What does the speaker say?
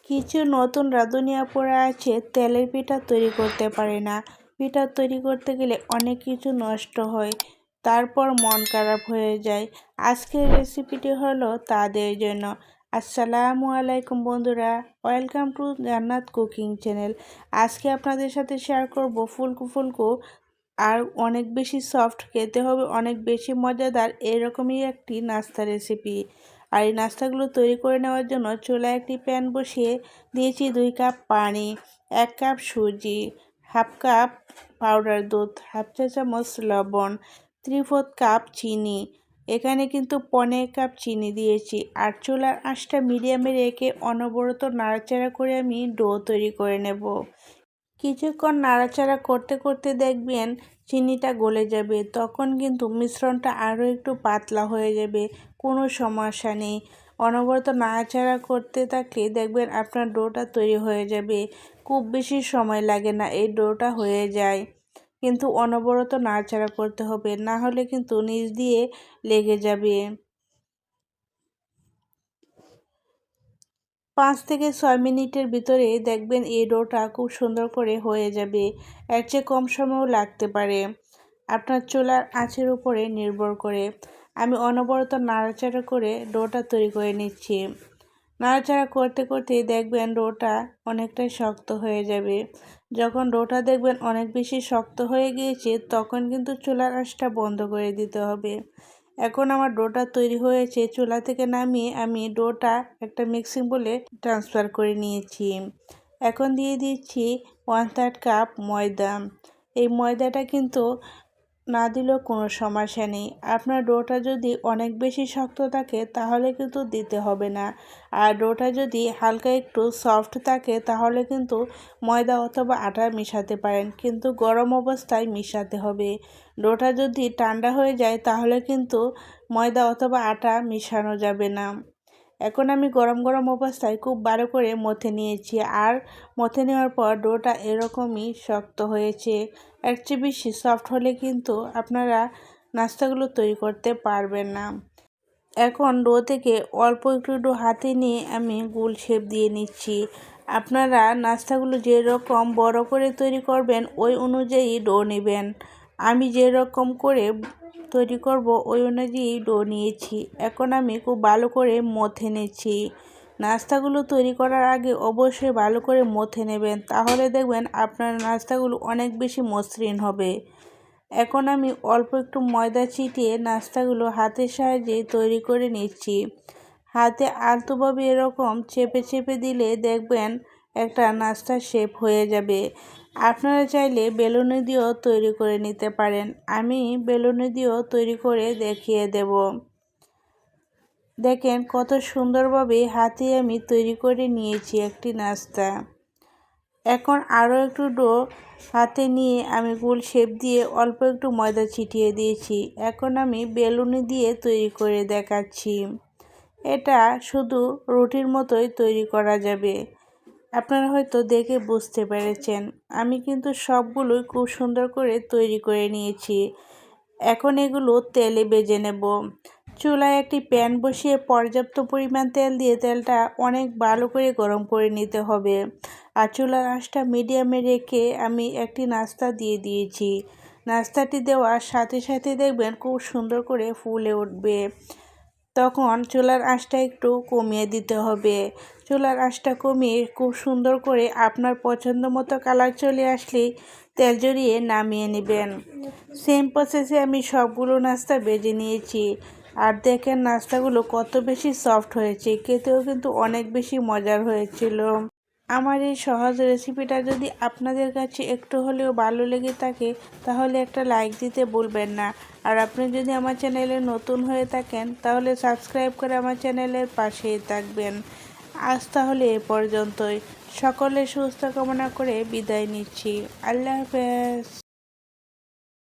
কিছু নতুন রাঁধুনি আপুরা আছে তেলের পিঠা তৈরি করতে পারে না। পিঠা তৈরি করতে গেলে অনেক কিছু নষ্ট হয়, তারপর মন খারাপ হয়ে যায়। আজকের রেসিপিটি হলো তাদের জন্য। আসসালামু আলাইকুম বন্ধুরা, ওয়েলকাম টু জান্নাত কুকিং চ্যানেল। আজকে আপনাদের সাথে শেয়ার করব ফুলকো ফুলকো আর অনেক বেশি সফট, খেতে হবে অনেক বেশি মজাদার এরকমই একটি নাস্তা রেসিপি। আর এই নাস্তাগুলো তৈরি করে নেওয়ার জন্য চুলায় একটি প্যান বসিয়ে দিয়েছি 2 কাপ পানি, 1 কাপ সুজি, হাফ কাপ পাউডার দুধ, হাফ চা চামচ লবণ, 3/4 কাপ চিনি। এখানে কিন্তু 1.5 কাপ চিনি দিয়েছি। আর চুলার আঁচটা মিডিয়ামে রেখে অনবরত নাড়াচাড়া করে আমি ডো তৈরি করে নেব। কিছুক্ষণ নাড়াচাড়া করতে করতে দেখবেন চিনিটা গলে যাবে, তখন কিন্তু মিশ্রণটা আরও একটু পাতলা হয়ে যাবে। কোনো সমস্যা নেই, অনবরত নাড়াচাড়া করতে থাকলে দেখবেন আপনার ডোটা তৈরি হয়ে যাবে। খুব বেশি সময় লাগে না, এই ডোটা হয়ে যায়, কিন্তু অনবরত নাড়াচাড়া করতে হবে, না হলে কিন্তু নিচ দিয়ে লেগে যাবে। 5 থেকে 6 মিনিটের ভিতরে দেখবেন এই ডোটা খুব সুন্দর করে হয়ে যাবে। এর চেয়ে কম সময়ও লাগতে পারে, আপনার চুলার আঁচের উপরে নির্ভর করে। আমি অনবরত নাড়াচাড়া করে ডোটা তৈরি করে নিচ্ছি। নাড়াচাড়া করতে করতে দেখবেন ডোটা অনেকটাই শক্ত হয়ে যাবে। যখন ডোটা দেখবেন অনেক বেশি শক্ত হয়ে গিয়েছে, তখন কিন্তু চুলার আঁচটা বন্ধ করে দিতে হবে। এখন আমার ডোটা তৈরি হয়েছে, চুলা থেকে নামিয়ে আমি ডোটা একটা মিক্সিং বোলে ট্রান্সফার করে নিয়েছি। এখন দিয়ে দিচ্ছি 1/3 কাপ ময়দা। এই ময়দাটা কিন্তু না দিলেও কোনো সমস্যা নেই। আপনার ডোটা যদি অনেক বেশি শক্ত থাকে তাহলে কিন্তু দিতে হবে না, আর ডোটা যদি হালকা একটু সফট থাকে তাহলে কিন্তু ময়দা অথবা আটা মিশাতে পারেন, কিন্তু গরম অবস্থায় মিশাতে হবে। ডোটা যদি ঠান্ডা হয়ে যায় তাহলে কিন্তু ময়দা অথবা আটা মিশানো যাবে না। এখন আমি গরম গরম অবস্থায় খুব ভালো করে মথে নিয়েছি, আর মথে নেওয়ার পর ডোটা এরকমই শক্ত হয়েছে। এর চেয়ে বেশি সফট হলে কিন্তু আপনারা নাস্তাগুলো তৈরি করতে পারবেন না। এখন ডো থেকে অল্প একটু ডো হাতে নিয়ে আমি গোল শেপ দিয়ে নিচ্ছি। আপনারা নাস্তাগুলো যেরকম বড় করে তৈরি করবেন ওই অনুযায়ী ডো নেবেন। আমি যেরকম করে তৈরি করব ওই অনুযায়ী ডো নিয়েছি। এখন আমি খুব ভালো করে মথে নিচ্ছি। নাস্তাগুলো তৈরি করার আগে অবশ্যই ভালো করে মথে নেবেন, তাহলে দেখবেন আপনার নাস্তাগুলো অনেক বেশি মসৃণ হবে। এখন আমি অল্প একটু ময়দা ছিটিয়ে নাস্তাগুলো হাতের সাহায্যে তৈরি করে নিচ্ছি। হাতে আলতোভাবে এরকম চেপে চেপে দিলে দেখবেন একটা নাস্তার শেপ হয়ে যাবে। আপনারা চাইলে বেলুনি দিয়েও তৈরি করে নিতে পারেন, আমি বেলুনি দিয়েও তৈরি করে দেখিয়ে দেব। দেখেন কত সুন্দরভাবে হাতে আমি তৈরি করে নিয়েছি একটি নাস্তা। এখন আরও একটু ডো হাতে নিয়ে আমি গোল শেপ দিয়ে অল্প একটু ময়দা ছিটিয়ে দিয়েছি। এখন আমি বেলুনি দিয়ে তৈরি করে দেখাচ্ছি। এটা শুধু রুটির মতোই তৈরি করা যাবে। আপনারা হয়তো দেখে বুঝতে পেরেছেন, আমি কিন্তু সবগুলোই খুব সুন্দর করে তৈরি করে নিয়েছি। এখন এগুলো তেলে ভেজে নেব। চুলায় একটি প্যান বসিয়ে পর্যাপ্ত পরিমাণ তেল দিয়ে তেলটা অনেক ভালো করে গরম করে নিতে হবে। আর চুলার আঁচটা মিডিয়ামে রেখে আমি একটি নাস্তা দিয়ে দিয়েছি। নাস্তাটি দেওয়ার সাথে সাথে দেখবেন খুব সুন্দর করে ফুলে উঠবে। তখন চুলার আঁচটা একটু কমিয়ে দিতে হবে। চুলার আঁচটা কমিয়ে খুব সুন্দর করে আপনার পছন্দ মতো কালার চলে আসলেই তেল ঝরিয়ে নামিয়ে নেবেন। সেম প্রসেসে আমি সবগুলো নাস্তা ভেজে নিয়েছি। আর দেখেন নাস্তাগুলো কত বেশি সফট হয়েছে, খেতেও কিন্তু অনেক বেশি মজার হয়েছিল। আমার এই সহজ রেসিপিটা যদি আপনাদের কাছে একটু হলেও ভালো লেগে থাকে তাহলে একটা লাইক দিতে ভুলবেন না। আর আপনি যদি আমার চ্যানেলে নতুন হয়ে থাকেন তাহলে সাবস্ক্রাইব করে আমার চ্যানেলের পাশেই থাকবেন। আজ তাহলে এ পর্যন্তই। সকলের সুস্থ কামনা করে বিদায় নিচ্ছি। আল্লাহ হাফেজ।